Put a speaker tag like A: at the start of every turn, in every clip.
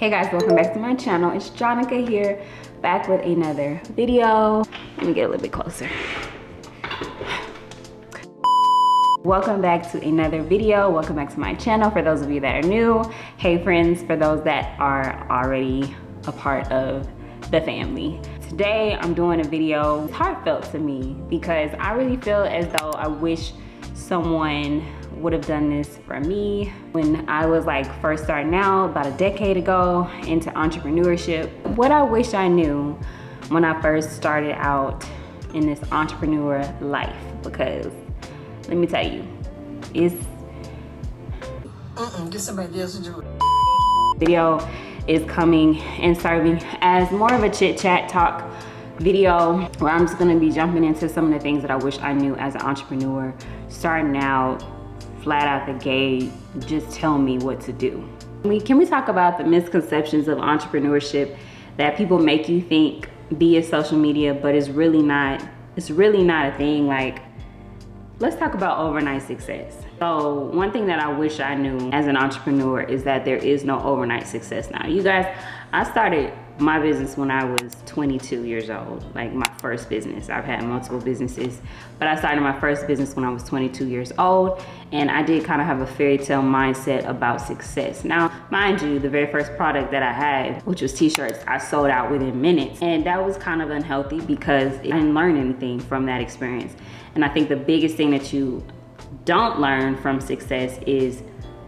A: Hey guys, welcome back to my channel. It's Jannika here, back with another video. Let me get a little bit closer. Welcome back to another video. Welcome back to my channel for those of you that are new. Hey friends, for those that are already a part of the family. Today I'm doing a video. It's heartfelt to me because I really feel as though I wish someone would have done this for me when I was like first starting out about a decade ago into entrepreneurship. What I wish I knew when I first started out in this entrepreneur life, because let me tell you, it's
B: get somebody else to do it.
A: Video is coming and serving as more of a chit chat talk video where I'm just gonna be jumping into some of the things that I wish I knew as an entrepreneur starting out, flat out the gate. Just tell me what to do. Can we talk about the misconceptions of entrepreneurship that people make you think via social media, but it's really not a thing? Like, let's talk about overnight success. So one thing that I wish I knew as an entrepreneur is that there is no overnight success. Now, you guys, I started my business when I was 22 years old, like my first business. I've had multiple businesses, but I started my first business when I was 22 years old, and I did kind of have a fairy tale mindset about success. Now, mind you, the very first product that I had, which was t-shirts, I sold out within minutes, and that was kind of unhealthy because I didn't learn anything from that experience. And I think the biggest thing that you don't learn from success is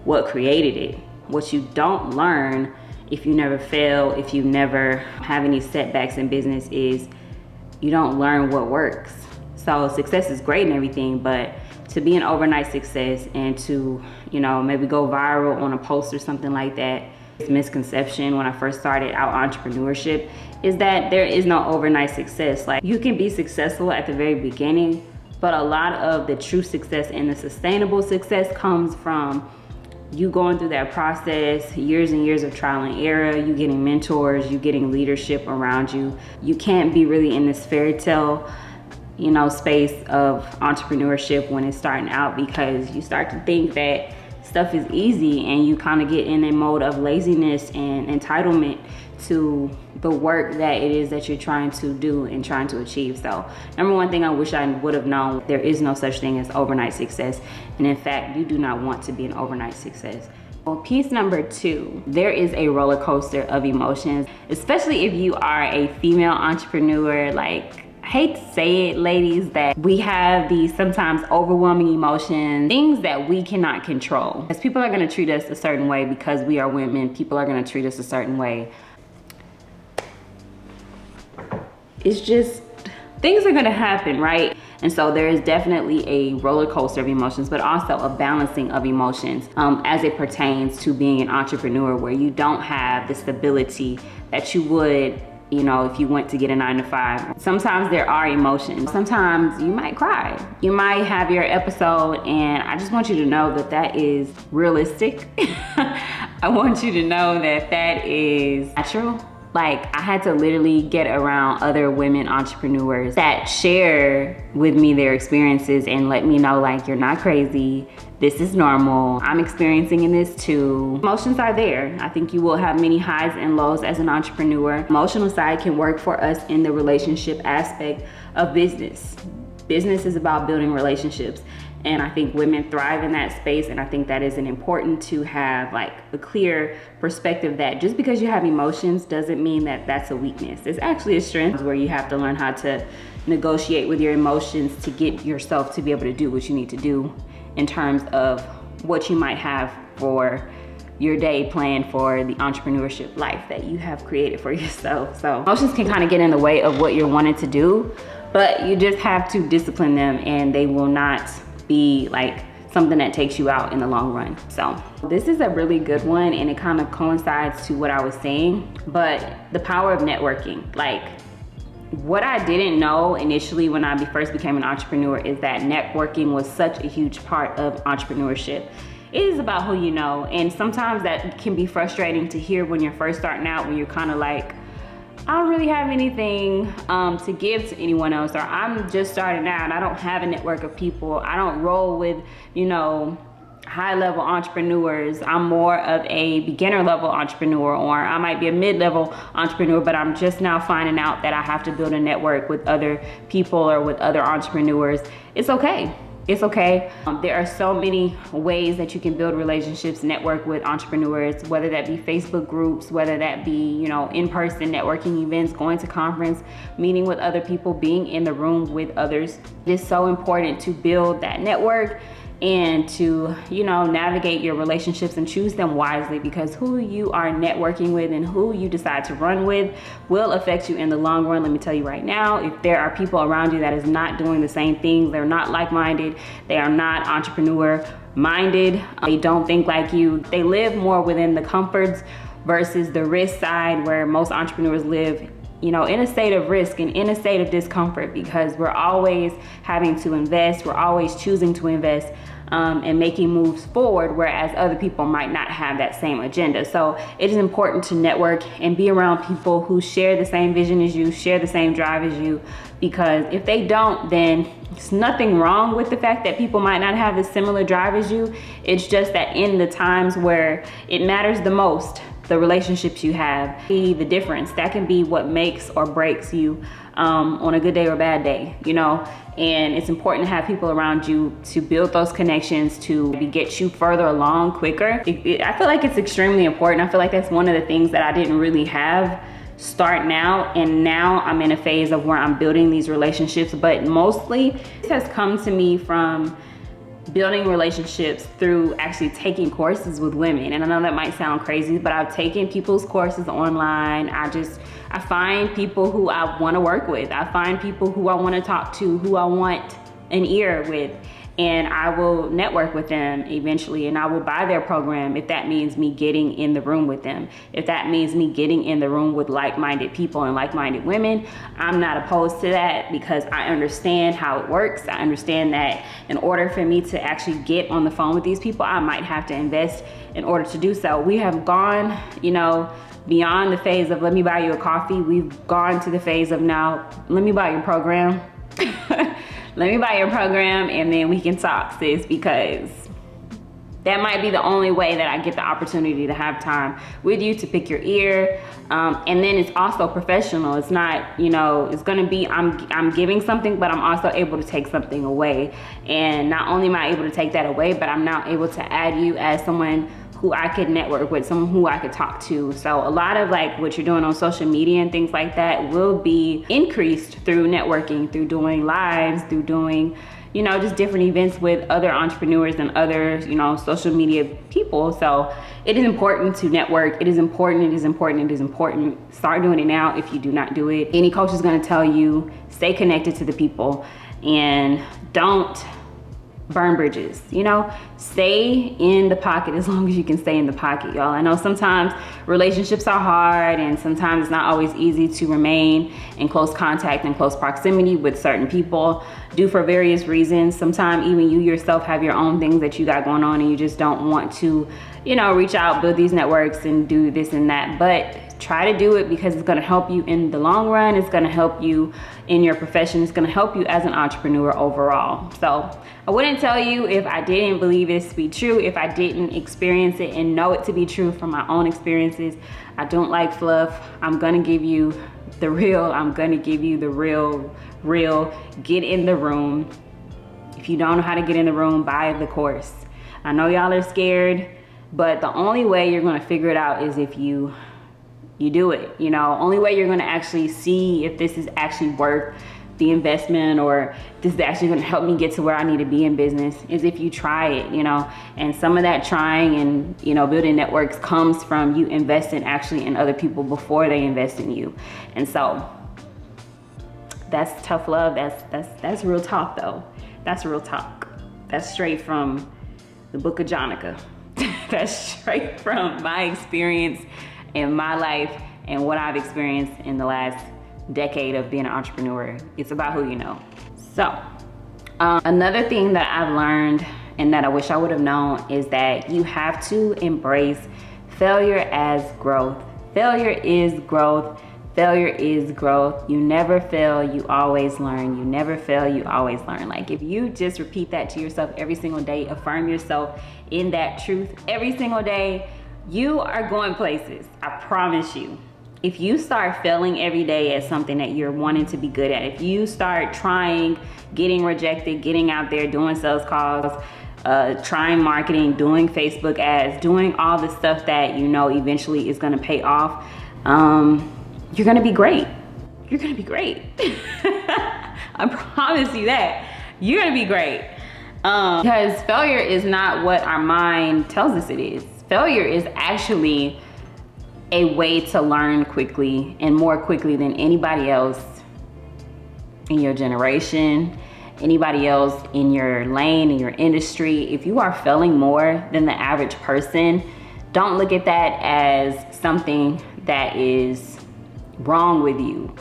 A: what created it. What you don't learn if you never fail, if you never have any setbacks in business, is you don't learn what works. So success is great and everything, but to be an overnight success and to, you know, maybe go viral on a post or something like that, this misconception when I first started out entrepreneurship is that there is no overnight success. Like, you can be successful at the very beginning, but a lot of the true success and the sustainable success comes from you going through that process, years and years of trial and error, you getting mentors, you getting leadership around you. You can't be really in this fairy tale, you know, space of entrepreneurship when it's starting out, because you start to think that stuff is easy and you kind of get in a mode of laziness and entitlement to the work that it is that you're trying to do and trying to achieve. So number one thing I wish I would have known, there is no such thing as overnight success. And in fact, you do not want to be an overnight success. Well, piece number two, there is a roller coaster of emotions, especially if you are a female entrepreneur. Like, I hate to say it, ladies, that we have these sometimes overwhelming emotions, things that we cannot control. As people are gonna treat us a certain way because we are women, people are gonna treat us a certain way. It's just, things are gonna happen, right? And so there is definitely a roller coaster of emotions, but also a balancing of emotions as it pertains to being an entrepreneur, where you don't have the stability that you would, you know, if you went to get a 9-to-5. Sometimes there are emotions. Sometimes you might cry. You might have your episode, and I just want you to know that that is realistic. I want you to know that that is natural. Like, I had to literally get around other women entrepreneurs that share with me their experiences and let me know, like, you're not crazy. This is normal. I'm experiencing this too. Emotions are there. I think you will have many highs and lows as an entrepreneur. Emotional side can work for us in the relationship aspect of business. Business is about building relationships. And I think women thrive in that space. And I think that is important to have like a clear perspective that just because you have emotions doesn't mean that that's a weakness. It's actually a strength, where you have to learn how to negotiate with your emotions to get yourself to be able to do what you need to do in terms of what you might have for your day plan for the entrepreneurship life that you have created for yourself. So emotions can kind of get in the way of what you're wanting to do, but you just have to discipline them, and they will not be like something that takes you out in the long run. So this is a really good one, and it kind of coincides to what I was saying, but the power of networking. Like, what I didn't know initially when I first became an entrepreneur is that networking was such a huge part of entrepreneurship. It is about who you know, and sometimes that can be frustrating to hear when you're first starting out, when you're kind of like, I don't really have anything to give to anyone else, or I'm just starting out, I don't have a network of people, I don't roll with, you know, high level entrepreneurs. I'm more of a beginner level entrepreneur, or I might be a mid-level entrepreneur, but I'm just now finding out that I have to build a network with other people or with other entrepreneurs. It's okay. It's okay. There are so many ways that you can build relationships, network with entrepreneurs, whether that be Facebook groups, whether that be, in-person networking events, going to conference, meeting with other people, being in the room with others. It's so important to build that network and to, navigate your relationships and choose them wisely, because who you are networking with and who you decide to run with will affect you in the long run. Let me tell you right now, if there are people around you that is not doing the same things, they're not like-minded, they are not entrepreneur-minded, they don't think like you, they live more within the comforts versus the risk side, where most entrepreneurs live in a state of risk and in a state of discomfort, because we're always having to invest, we're always choosing to invest and making moves forward, whereas other people might not have that same agenda. So it is important to network and be around people who share the same vision as you, share the same drive as you, because if they don't, then there's nothing wrong with the fact that people might not have the similar drive as you. It's just that in the times where it matters the most, the relationships you have, the difference. That can be what makes or breaks you on a good day or bad day, and it's important to have people around you to build those connections, to get you further along quicker. I feel like it's extremely important. I feel like that's one of the things that I didn't really have starting out, and now I'm in a phase of where I'm building these relationships, but mostly this has come to me from building relationships through actually taking courses with women. And I know that might sound crazy, but I've taken people's courses online. I find people who I want to work with. I find people who I want to talk to, who I want an ear with, and I will network with them eventually, and I will buy their program if that means me getting in the room with them. If that means me getting in the room with like-minded people and like-minded women, I'm not opposed to that, because I understand how it works. I understand that in order for me to actually get on the phone with these people, I might have to invest in order to do so. We have gone, beyond the phase of let me buy you a coffee. We've gone to the phase of now, let me buy your program. Let me buy your program and then we can talk, sis, because that might be the only way that I get the opportunity to have time with you, to pick your ear. And then it's also professional. It's not, it's gonna be, I'm giving something, but I'm also able to take something away. And not only am I able to take that away, but I'm now able to add you as someone who I could network with, someone who I could talk to. So a lot of like what you're doing on social media and things like that will be increased through networking, through doing lives, through doing, just different events with other entrepreneurs and other, social media people. So it is important to network. It is important, it is important, it is important. Start doing it now if you do not do it. Any coach is gonna tell you, stay connected to the people and don't burn bridges, stay in the pocket as long as you can stay in the pocket, y'all. I know sometimes relationships are hard and sometimes it's not always easy to remain in close contact and close proximity with certain people due for various reasons. Sometimes even you yourself have your own things that you got going on and you just don't want to, reach out, build these networks and do this and that, but try to do it because it's going to help you in the long run. It's going to help you in your profession. It's going to help you as an entrepreneur overall. So I wouldn't tell you if I didn't believe it to be true, if I didn't experience it and know it to be true from my own experiences. I don't like fluff. I'm going to give you the real. I'm going to give you the real. Get in the room. If you don't know how to get in the room, buy the course. I know y'all are scared, but the only way you're going to figure it out is if you do it. Only way you're going to actually see if this is actually worth the investment or this is actually going to help me get to where I need to be in business is if you try it, and some of that trying and, building networks comes from you investing actually in other people before they invest in you. And so that's tough love. That's real talk though. That's real talk. That's straight from the book of Jannika. That's straight from my experience in my life and what I've experienced in the last decade of being an entrepreneur. It's about who you know. So another thing that I've learned and that I wish I would have known is that you have to embrace failure as growth. Failure is growth. Failure is growth. You never fail, you always learn. You never fail, you always learn. Like, if you just repeat that to yourself every single day, affirm yourself in that truth every single day, you are going places. I promise you. If you start failing every day at something that you're wanting to be good at, if you start trying, getting rejected, getting out there, doing sales calls, trying marketing, doing Facebook ads, doing all the stuff that you know eventually is gonna pay off, you're gonna be great. You're gonna be great. I promise you that. You're gonna be great. Because failure is not what our mind tells us it is. Failure is actually a way to learn quickly and more quickly than anybody else in your generation, anybody else in your lane, in your industry. If you are failing more than the average person, don't look at that as something that is wrong with you.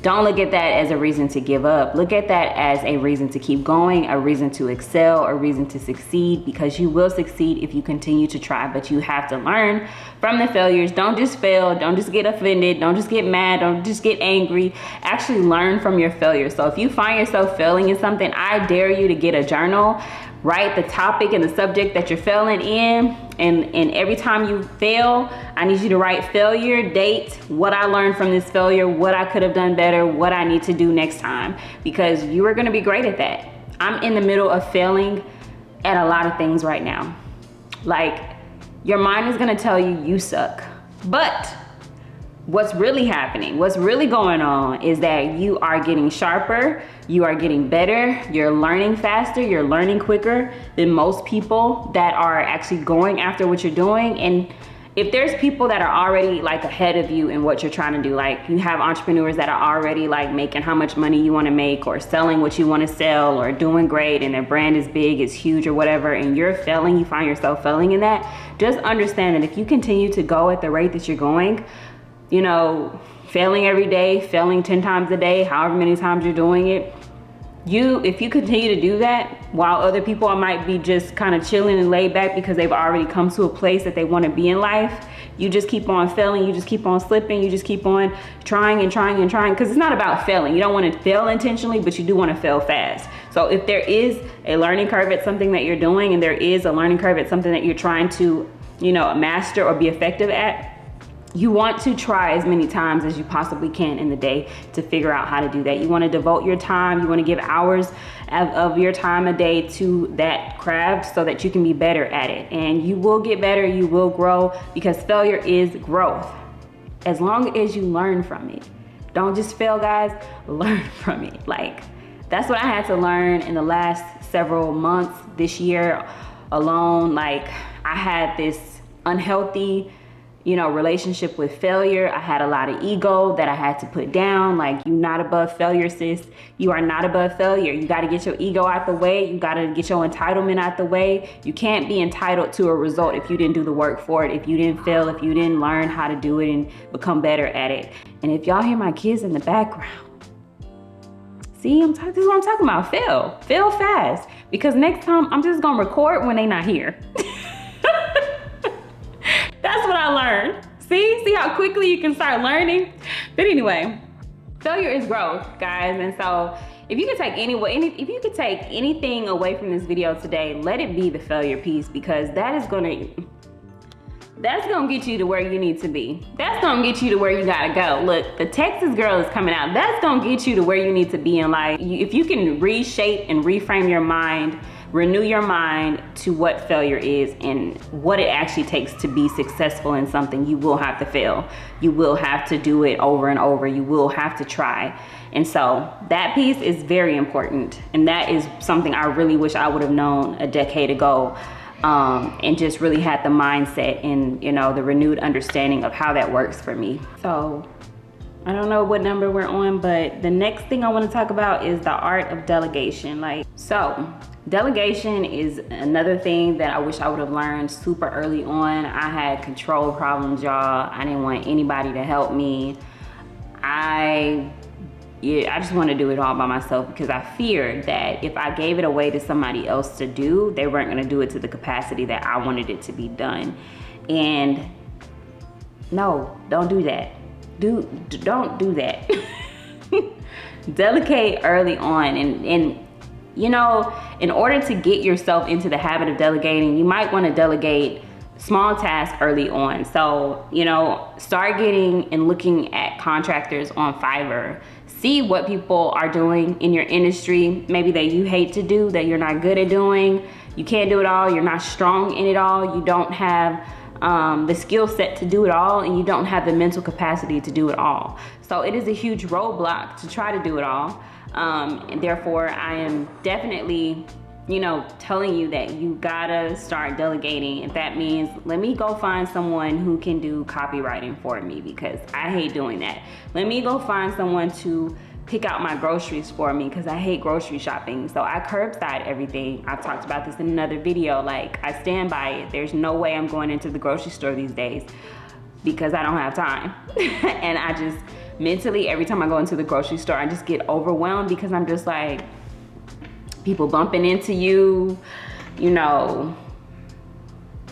A: Don't look at that as a reason to give up. Look at that as a reason to keep going, a reason to excel, a reason to succeed, because you will succeed if you continue to try, but you have to learn from the failures. Don't just fail. Don't just get offended. Don't just get mad. Don't just get angry. Actually learn from your failures. So if you find yourself failing in something, I dare you to get a journal. Write the topic and the subject that you're failing in, and every time you fail, I need you to write failure, date, what I learned from this failure, what I could have done better, what I need to do next time, because you are gonna be great at that. I'm in the middle of failing at a lot of things right now. Like, your mind is gonna tell you you suck, but what's really happening, what's really going on is that you are getting sharper, you are getting better, you're learning faster, you're learning quicker than most people that are actually going after what you're doing. And if there's people that are already like ahead of you in what you're trying to do, like you have entrepreneurs that are already like making how much money you want to make, or selling what you want to sell, or doing great and their brand is big, it's huge or whatever, and you're failing, you find yourself failing in that, just understand that if you continue to go at the rate that you're going, you know, failing every day, failing 10 times a day, however many times you're doing it, if you continue to do that while other people might be just kind of chilling and laid back because they've already come to a place that they want to be in life, you just keep on failing, you just keep on slipping, you just keep on trying and trying and trying, because it's not about failing. You don't want to fail intentionally, but you do want to fail fast. So if there is a learning curve at something that you're doing, and there is a learning curve at something that you're trying to, you know, master or be effective at, you want to try as many times as you possibly can in the day to figure out how to do that. You want to devote your time, you want to give hours of your time a day to that craft so that you can be better at it. And you will get better, you will grow, because failure is growth. As long as you learn from it. Don't just fail, guys, learn from it. Like, that's what I had to learn in the last several months this year alone. Like, I had this unhealthy, you know, relationship with failure. I had a lot of ego that I had to put down. Like, you're not above failure, sis. You are not above failure. You got to get your ego out the way. You got to get your entitlement out the way. You can't be entitled to a result if you didn't do the work for it, if you didn't fail, if you didn't learn how to do it and become better at it. And if y'all hear my kids in the background, see, this is what I'm talking about. Fail fast. Because next time I'm just going to record when they not here. That's what I learned. See how quickly you can start learning? But anyway, failure is growth, guys. And so if you could take anything away from this video today, let it be the failure piece, because that's gonna get you to where you need to be. That's gonna get you to where you gotta go. Look, the Texas girl is coming out. That's gonna get you to where you need to be in life. If you can reshape and reframe your mind, renew your mind to what failure is and what it actually takes to be successful in something, you will have to fail. You will have to do it over and over. You will have to try. And so that piece is very important. And that is something I really wish I would have known a decade ago, and just really had the mindset and, you know, the renewed understanding of how that works for me. So I don't know what number we're on, but the next thing I want to talk about is the art of delegation. So delegation is another thing that I wish I would have learned super early on. I had control problems, y'all. I didn't want anybody to help me. I just want to do it all by myself, because I feared that if I gave it away to somebody else to do, they weren't going to do it to the capacity that I wanted it to be done. And no, don't do that. don't do that. Delegate early on, and you know, in order to get yourself into the habit of delegating, you might want to delegate small tasks early on. So, you know, start getting and looking at contractors on Fiverr. See what people are doing in your industry, maybe that you hate to do, that you're not good at doing. You can't do it all, you're not strong in it all, you don't have the skill set to do it all, and you don't have the mental capacity to do it all. So it is a huge roadblock to try to do it all. And therefore, I am definitely, you know, telling you that you gotta start delegating. If that means, let me go find someone who can do copywriting for me, because I hate doing that. Let me go find someone to pick out my groceries for me, because I hate grocery shopping. So I curbside everything. I've talked about this in another video. Like, I stand by it. There's no way I'm going into the grocery store these days because I don't have time. And I just mentally, every time I go into the grocery store, I just get overwhelmed, because I'm just like, people bumping into you, you know,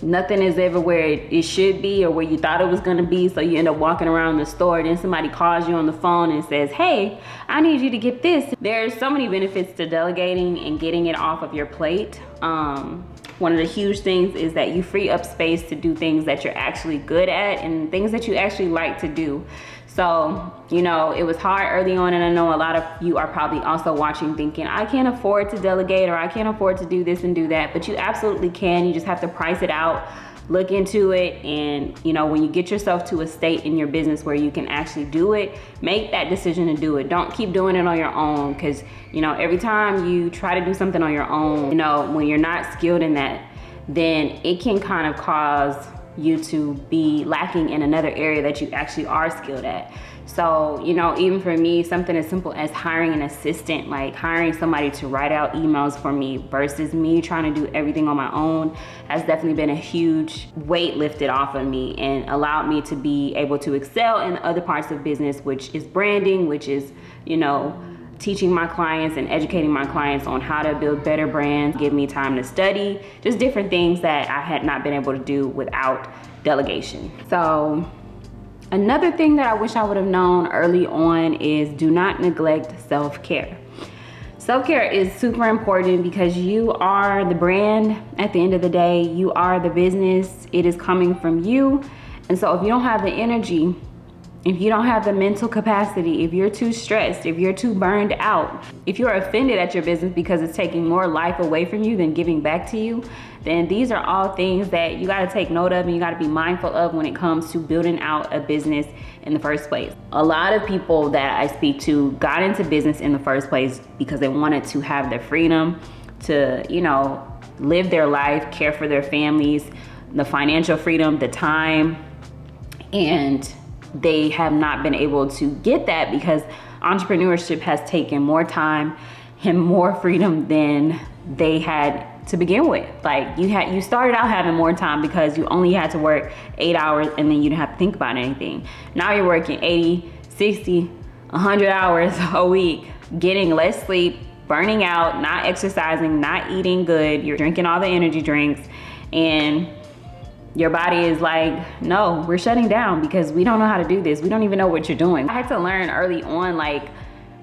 A: nothing is ever where it should be or where you thought it was gonna be. So you end up walking around the store, and then somebody calls you on the phone and says, hey, I need you to get this. There's so many benefits to delegating and getting it off of your plate. One of the huge things is that you free up space to do things that you're actually good at and things that you actually like to do. So, you know, it was hard early on, and I know a lot of you are probably also watching thinking, I can't afford to delegate, or I can't afford to do this and do that, but you absolutely can. You just have to price it out, look into it, and, you know, when you get yourself to a state in your business where you can actually do it, make that decision to do it. Don't keep doing it on your own, because, you know, every time you try to do something on your own, you know, when you're not skilled in that, then it can kind of cause you to be lacking in another area that you actually are skilled at. So, you know, even for me, something as simple as hiring an assistant, like hiring somebody to write out emails for me versus me trying to do everything on my own, has definitely been a huge weight lifted off of me and allowed me to be able to excel in other parts of business, which is branding, which is, you know, teaching my clients and educating my clients on how to build better brands, give me time to study, just different things that I had not been able to do without delegation. So another thing that I wish I would have known early on is do not neglect self-care. Self-care is super important, because you are the brand at the end of the day. You are the business. It is coming from you. And so if you don't have the energy, if you don't have the mental capacity, if you're too stressed, if you're too burned out, if you're offended at your business because it's taking more life away from you than giving back to you, then these are all things that you got to take note of and you got to be mindful of when it comes to building out a business in the first place. A lot of people that I speak to got into business in the first place because they wanted to have the freedom to, you know, live their life, care for their families, the financial freedom, the time, and they have not been able to get that because entrepreneurship has taken more time and more freedom than they had to begin with. Like you started out having more time because you only had to work 8 hours and then you didn't have to think about anything. Now you're working 80, 60, 100 hours a week, getting less sleep, burning out, not exercising, not eating good. You're drinking all the energy drinks, and your body is like, no, we're shutting down because we don't know how to do this. We don't even know what you're doing. I had to learn early on, like,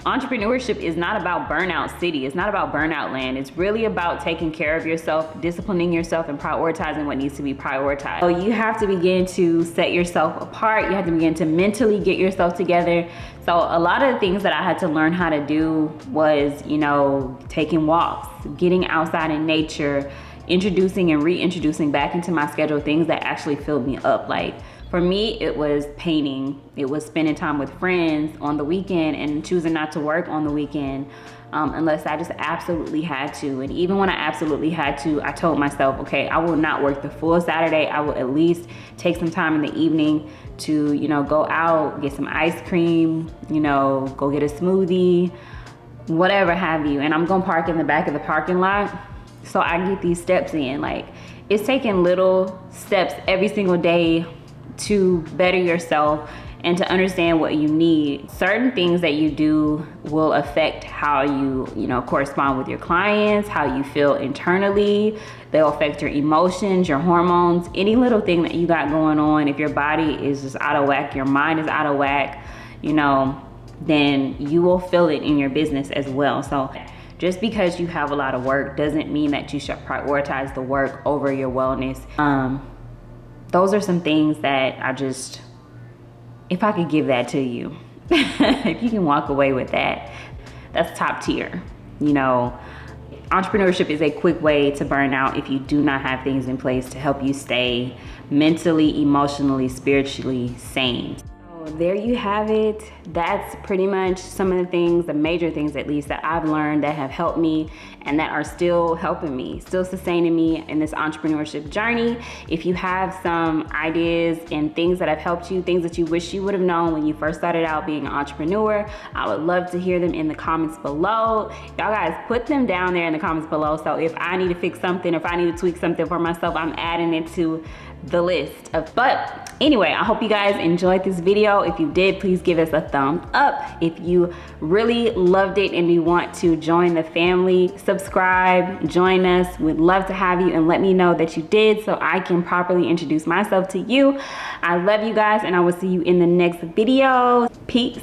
A: entrepreneurship is not about burnout city. It's not about burnout land. It's really about taking care of yourself, disciplining yourself, and prioritizing what needs to be prioritized. So you have to begin to set yourself apart. You have to begin to mentally get yourself together. So a lot of the things that I had to learn how to do was, you know, taking walks, getting outside in nature, introducing and reintroducing back into my schedule things that actually filled me up. Like for me, it was painting. It was spending time with friends on the weekend and choosing not to work on the weekend unless I just absolutely had to. And even when I absolutely had to, I told myself, okay, I will not work the full Saturday. I will at least take some time in the evening to, you know, go out, get some ice cream, you know, go get a smoothie, whatever have you. And I'm gonna park in the back of the parking lot so I get these steps in. Like, it's taking little steps every single day to better yourself and to understand what you need. Certain things that you do will affect how you correspond with your clients, how you feel internally. They'll affect your emotions, your hormones, any little thing that you got going on. If your body is just out of whack, your mind is out of whack, then you will feel it in your business as well. So just because you have a lot of work doesn't mean that you should prioritize the work over your wellness. Those are some things that if I could give that to you, if you can walk away with that, that's top tier. Entrepreneurship is a quick way to burn out if you do not have things in place to help you stay mentally, emotionally, spiritually sane. There you have it. That's pretty much some of the things, the major things at least, that I've learned that have helped me and that are still helping me, still sustaining me in this entrepreneurship journey. If you have some ideas and things that have helped you, things that you wish you would have known when you first started out being an entrepreneur, I would love to hear them in the comments below. Y'all guys, put them down there in the comments below. So if I need to fix something, if I need to tweak something for myself, I'm adding it to the list. But anyway, I hope you guys enjoyed this video. If you did, please give us a thumbs up. If you really loved it and you want to join the family, subscribe, join us. We'd love to have you, and let me know that you did so I can properly introduce myself to you. I love you guys, and I will see you in the next video. Peace.